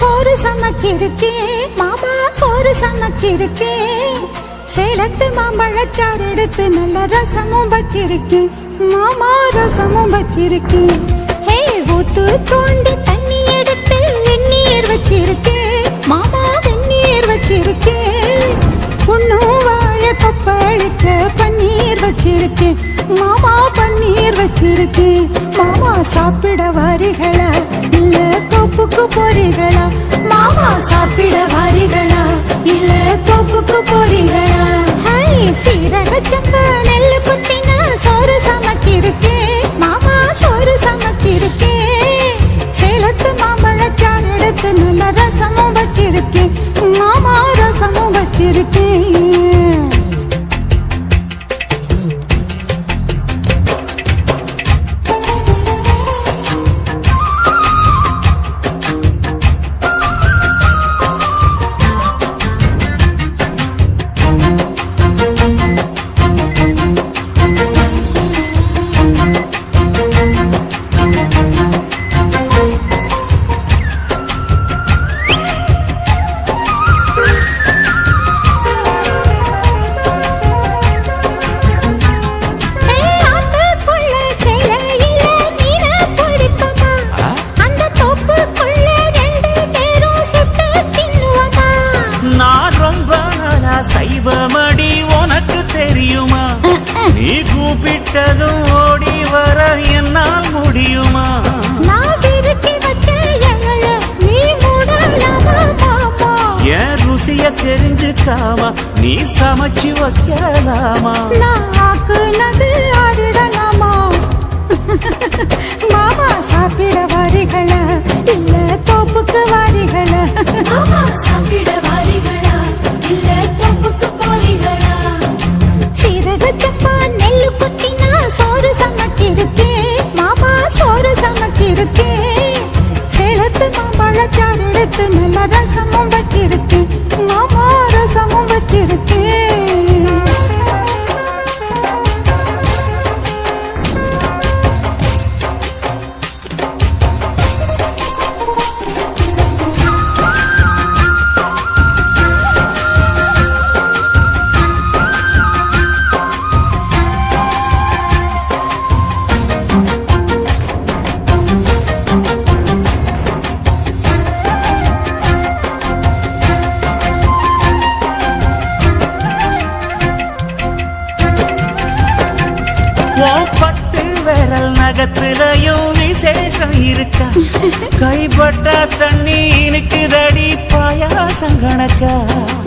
சோறு சமைச்சிருக்கேன், மாமா சோறு சமைச்சிருக்கேன். சேலத்து மாம்பழச்சாறு எடுத்து நல்ல ரசமும் வச்சிருக்கேன், மாமா ரசமும் வச்சிருக்கேன். ஹே ஊத்து தோண்டி தண்ணி எடுத்து வெந்நீர் வச்சிருக்கேன், மாமா வெந்நீர் வச்சிருக்கேன். பொண்ணும் வாய கொப்பளிக்க பன்னீர் வச்சிருக்கேன், மாமா பன்னீர் வச்சிருக்கேன். மாமா சாப்பிட வாரிகளா இல்ல தோப்புக்கு போறீங்களா? மாமா சாப்பிட வாரிகளா இல்ல தோப்புக்கு போறீங்களா? ஹாய் சீரக சம்பா நெல்லு குத்தினா சோறு சமைச்சிருக்கேன், மாமா சோறு சமைச்சிருக்கேன். சேலத்து மாம்பழச்சாறு எடுத்து நல்ல ரசமும் வச்சிருக்கேன், மாமா ரசமும் வச்சிருக்கேன். சைவமடி உனக்கு தெரியுமா? நீ கூப்பிட்டதும் ஓடி வர என்னால் முடியுமா? என் ருசிய தெரிஞ்சுக்காமா நீ சமைச்சு வைக்கலாமா? ஆடிடலாமா? மாமா சாப்பிட வாரிகளா இல்ல தோப்புக்கு வாரிகளா? சாப்பிட வாரிகளா இல்ல தோப்புக்கு போறீங்களா? சீரக சம்பா நெல்லு குத்தினா சோறு சமைச்சிருக்கேன், மாமா சோறு சமைச்சிருக்கேன். சேலத்து மாம்பழச்சாறு எடுத்து நல்ல ரசமும் வச்சிருக்கேன், மாமா ரசமும் வச்சிருக்கேன். பட்டு விரல் நகத்திலையும் விசேஷம் இருக்கா? கைப்பட்ட தண்ணி இனிக்குதடி பாயாசம் கணக்கா?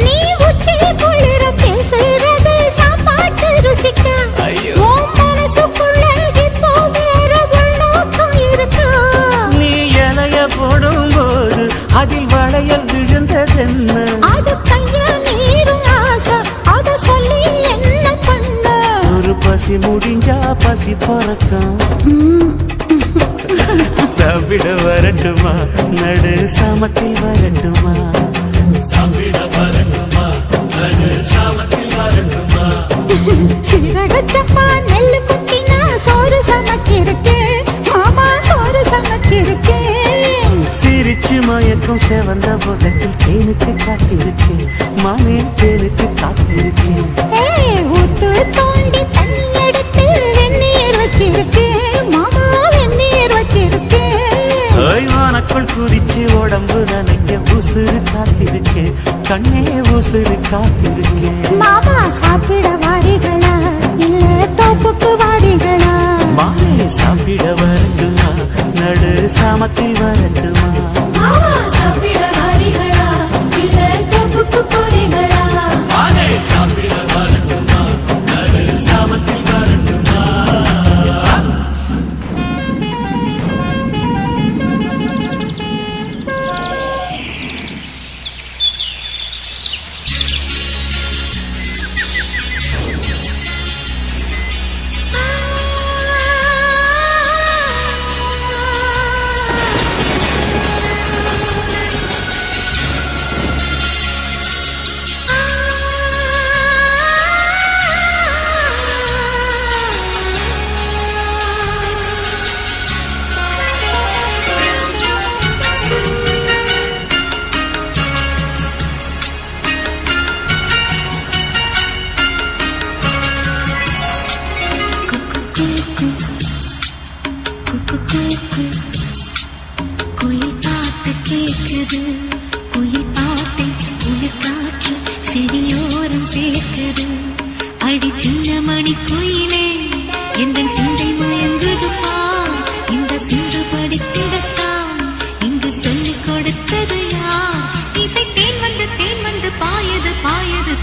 நீ உச்சி குளிர பேசுறது சாப்பாட்டு ருசிக்கா? உன் மனசுக்குள்ள இப்போ வேற உள்நோக்கம் இருக்கா? நீ இலைய போடும்போது அதில் வளையல் விழுந்ததென்ன? அது கைய நீரும் ஆசை, அத சொல்லி என்ன பண்ண? ஒரு பசி முடிஞ்சா பசி பறக்கும். சாப்பிட வரட்டுமா நடு சாமத்தில் வரட்டுமா? சாப்பிட வரட்டுமா நடு சாமத்தில் வரட்டுமா? சீரக சம்பா நெல்லு குத்தினா சோறு சமைச்சிருக்கேன், மாமா சோறு சமைச்சிருக்கேன். சிரிச்சு மயக்கும் செவந்த புதத்தில் தேனுக்கு காத்திருக்கேன், மாமே தேனுக்கு காத்திருக்கேன். ஊத்து தோண்டி தண்ணி எடுத்து வெந்நீர் வச்சிருக்கேன், மாமா வெந்நீர் வச்சிருக்கேன். வானக்குள் குதிச்சு உடம்பு நனைக்க உசுறு காத்திருக்கேன், கண்ணே உசுறு காத்திருக்கேன். மாமா சாப்பிட வாரிகளா இல்ல தோப்புக்கு வாரிகளா? மாமே சாப்பிட வரட்டுமா நடு சாமத்தில் வரட்டுமா? சாப்பிட வாரிகளா இல்ல தோப்புக்கு போறீங்களா? சாப்பிட வரட்டுமா நடு சாமத்தில் வரட்டுமா? குயில் பாட்டு கேட்குது, குயில் பாட்டை குளிர் காற்று செடியோரம் சேர்க்குது. அடி சின்ன மணி குயிலே எந்த சிந்தை மயங்குது பார். இந்த சிந்து படித்திடத்தான் இங்கு சொல்லிக் கொடுத்தது யார்? இசை தேன் வந்து பாயது பாயது.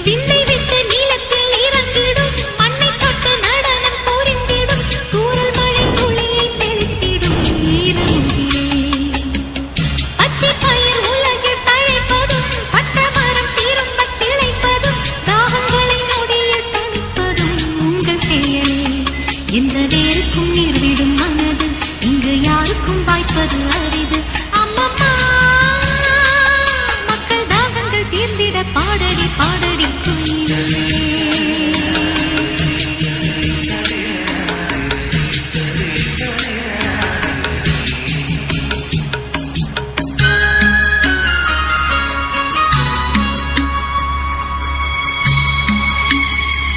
விண்ணை விட்டு நீலத்தில் இறங்கிடும், மண்ணை தொட்டு நடனம் புரிந்திடும், தூறல் மழை துளியை தெளித்திடும் ஈரமுகிலே. பச்சை பயிர் உலகில் தழைப்பதும், பட்ட மரம் திரும்ப கிளைப்பதும், தாகங்களை நொடியில் தணிப்பதும் உங்கள் செயலே. எந்த வேருக்கும் நீர் விடும் மனது, இங்கு யாருக்கும் வாய்ப்பது அரிது. அம்மம்மா, மக்கள் தாகங்கள் தீர்ந்திட பாடடி பாடடி குயிலே.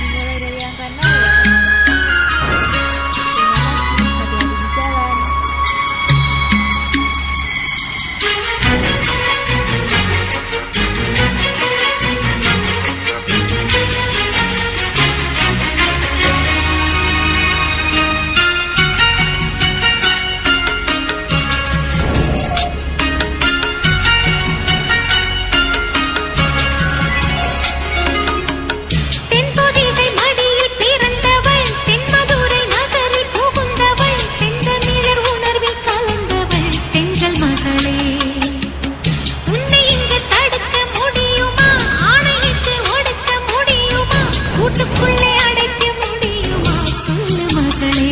Mulai dari yang kanan ya. Terima kasih, hati-hati di jalan. தென்பொதிகை மடியில் பிறந்தவள், தென்மதுரை நகரில் புகுந்தவள், செந்தமிழர் உணர்வில் கலந்தவள் தென்றல் மகளே. உன்னை இங்கு தடுக்க முடியுமா? ஆணையிட்டு ஒடுக்க முடியுமா? கூட்டுக்குள்ளே அடைக்க முடியுமா? சொல்லு மகளே.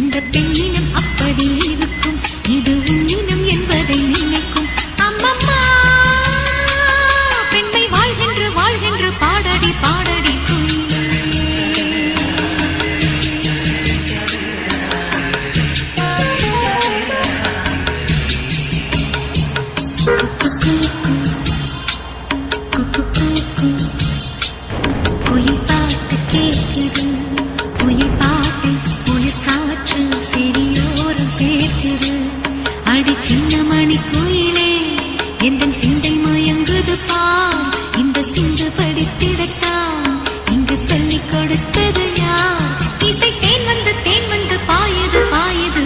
இந்த பெண்ணினம் அப்படி இருக்கும், இது உன்னினம் என்பதை நினைக்கும். அம்மம்மா, பெண்மை வாழ்கின்ற வாழ்கின்ற பாடடி பாடடி குயிலே. குயில் பாட்டு கேட்குது, குயில் பாட்டை குளிர் காற்று செடியோரம் சேர்க்குது. அடி சின்ன மணி குயிலே எந்த சிந்தை மயங்குது பார். இந்த சிந்து படித்திடத்தான் இங்கு சொல்லிக் கொடுத்தது யார்? இசை தேன் வந்து பாயது பாயது.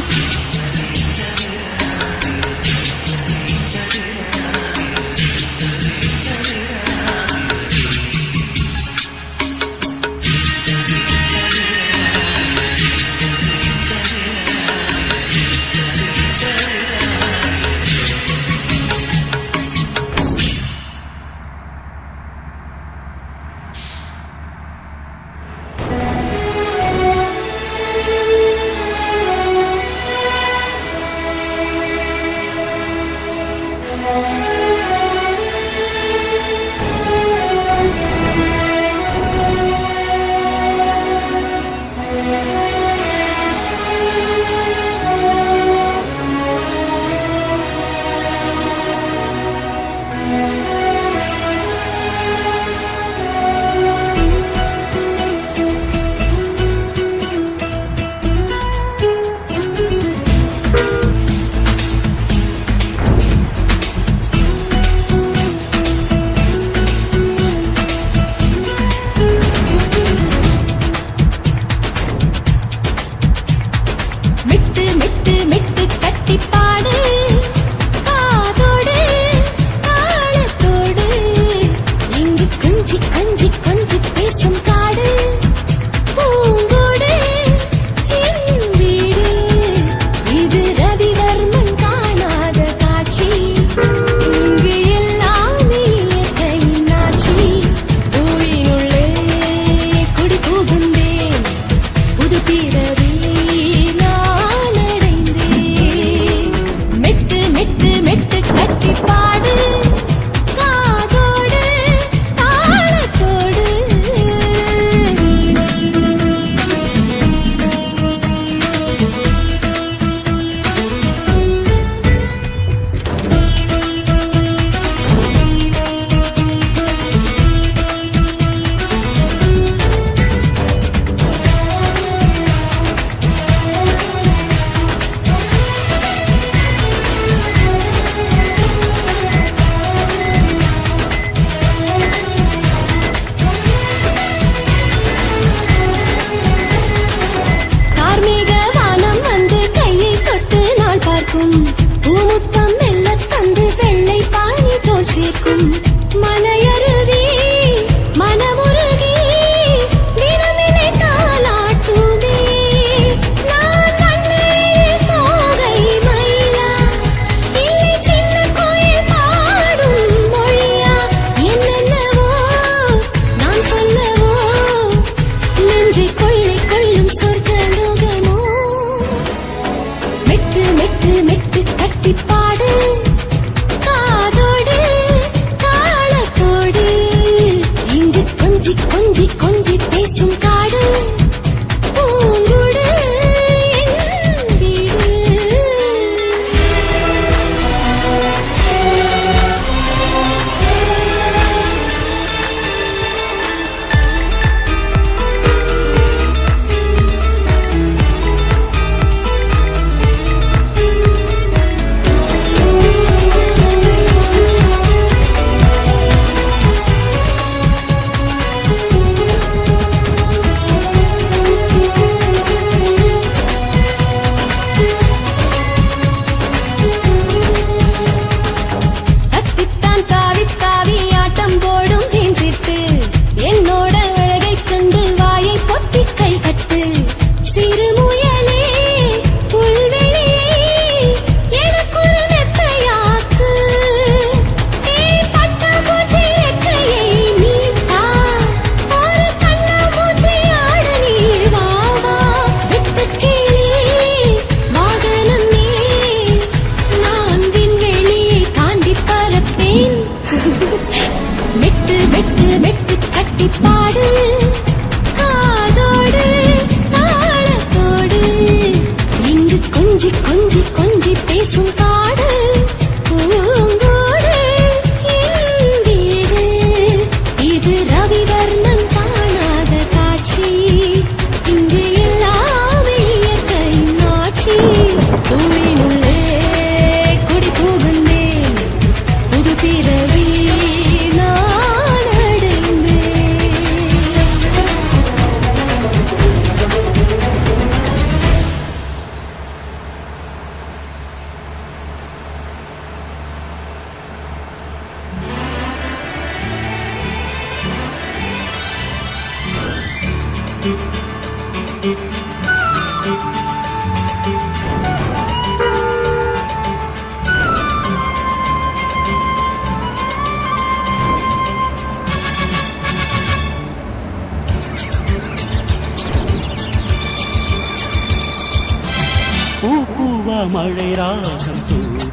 பூவா மழை ராகம் தூவும்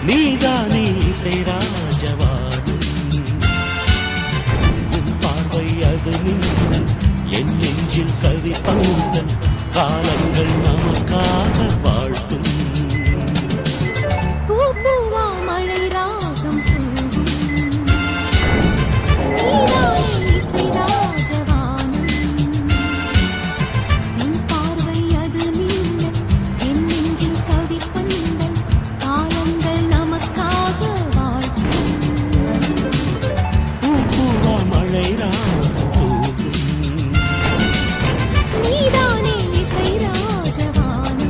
நீதானே இசை ராஜவாடும் உன் பார்வை அது மின்னல் என் நெஞ்சில் கவி பந்தல் காலங்கள் நமக்காக வாழ்த்தும் பூவா மழை ராகம் தூவும் நீதானே இசை ராஜவானம் உன் பார்வை அது மின்னல் என் நெஞ்சில் கவி பந்தல் காலங்கள் நமக்காக வாழ்த்தும் பூவா மழை ராகம் தூவும் நீதானே இசை ராஜவானம்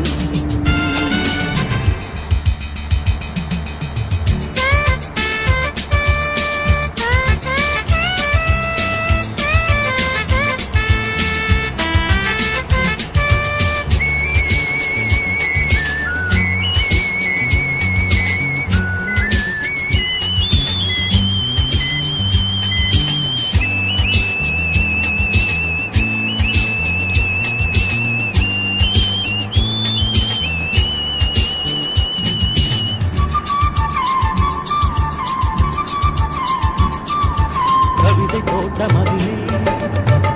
கவிதை போட்ட மதிலே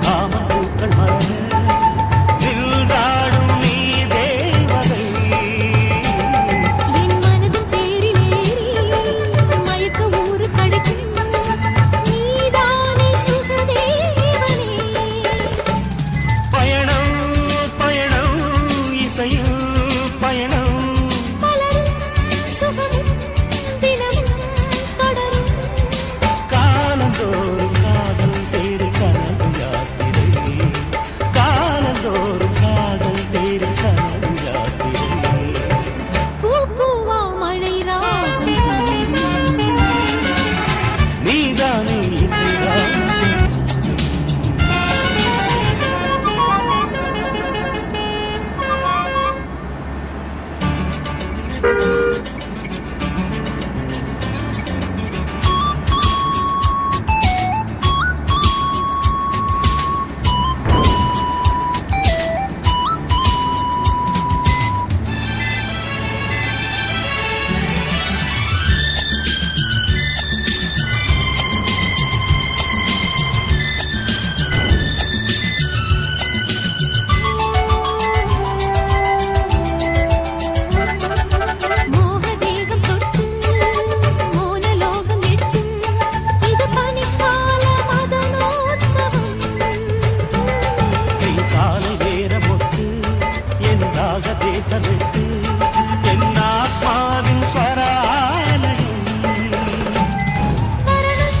காமப்பூக்கள் மலர நின்றாடும் நீ தேவதை என் மனதின் தேரிலேறி மயக்க ஊறு கடக்கும் நீதானே சுகதேவனே பயணம் பயணம் இசையில் பயணம் மலரும் சுகமும் தினமும் தொடரும் காலந்தோறும் காதல் தேடி கனவு யாத்திரை காலந்தோறும் காதல் தேடி கனவு யாத்திரை பூவா மழை ராகம் நீதானே இசை ராஜம் மோகதேகம் தொட்டு மோனலோகம் எட்டும் இது பனிக்கால மதனோத்சவம் கை காலை வேற மொட்டு என்னாக தேசமெட்டு என் ஆத்மாவின் சராலடி வரணும்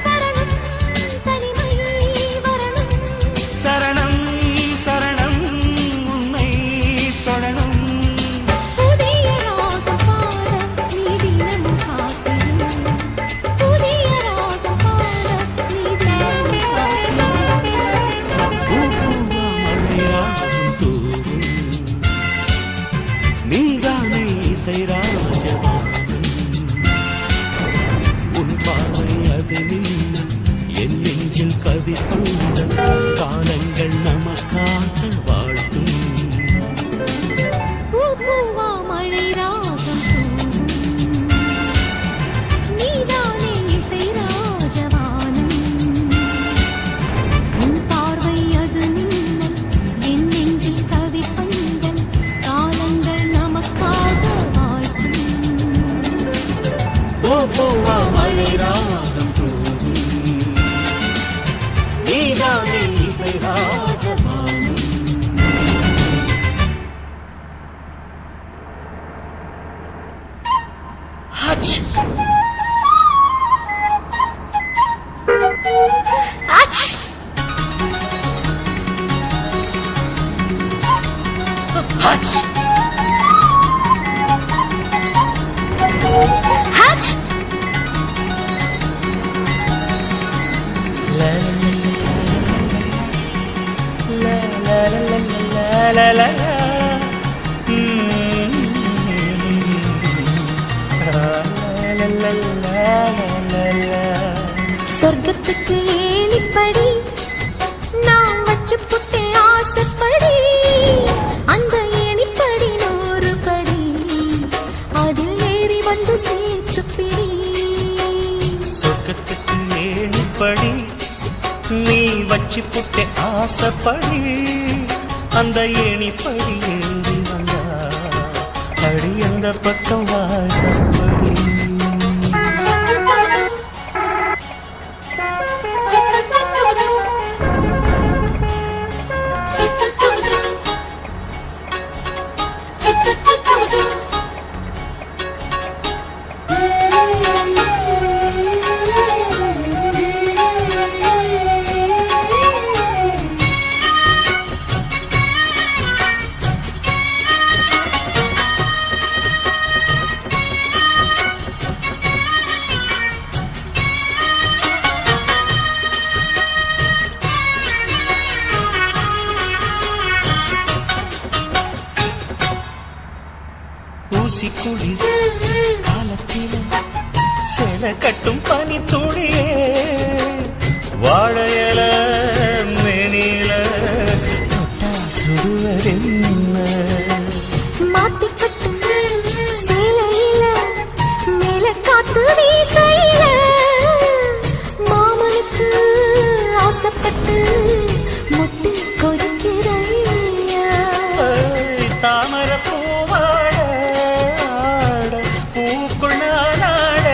வரணும் தனிமை வரணும் சரணம் சரணம் உன்னை தொடணும் புதிய ராகம் பாட நீ தினமும் காத்திரு புதிய ராகம் பாட நீ தினமும் காத்திரு பூவா மழையாகும் தூவும் நீதானே இசை ராஜவானம் உன் பார்வை அது மின்னல் என் நெஞ்சில் கவி பந்தல் காலங்கள் நமக்காக வாழ்த்தும் பூவா மழை ராகம் தூவும் நீதானே இசை ராஜவானம் உன் பார்வை அது மின்னல் என் நெஞ்சில் கவி பந்தல் காலங்கள் நமக்காக வாழ்த்தும் பூவா மழை ராகம் தூவும் நீதானே இசை ராஜவானம் லலலா. லலலா. சொர்க்கத்துக்கு ஏணிப்படி நான் வச்சு புட்டேன் ஆசைப்படி அந்த ஏணிப்படி 100 படி அதில் ஏறி வந்து சேர்த்து பிடி சொர்க்கத்துக்கு ஏணிப்படி நீ வச்சு புட்டே ஆசைப்படி அந்த ஏணிப்படி ஏறி வந்தா அடி அந்த பக்கம் வாசப்படி. ஊசிக்குழி காலத்தில சேல கட்டும் பனி துளியே வாழையல மேனில தொட்டா சுடுவதென்ன மாத்தி கட்டும் சேலையில மேல காத்து வீசையில மாமனுக்கு ஆசைப்பட்டு முட்டு கொதிக்கிறையா தாமர பூவாட பூக்குள் நானாட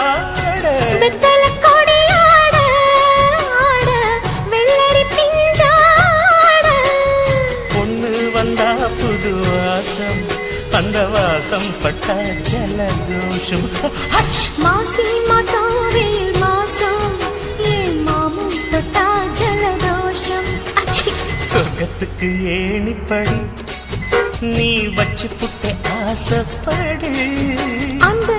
ஆட வெத்தல கொடியாட ஆட வெள்ளரி பிஞ்சாட பொண்ணு வந்தா புது வாசம் அந்த வாசம் பட்டா ஜலதோஷம். மாசி மாசம் வெயில் மாசம் ஏன் மாமன் தொட்டா ஜலதோஷம் அச்சி. சொர்க்கத்துக்கு ஏணிப்படி நீ வச்சு புட்ட ஆசைப்படி அந்த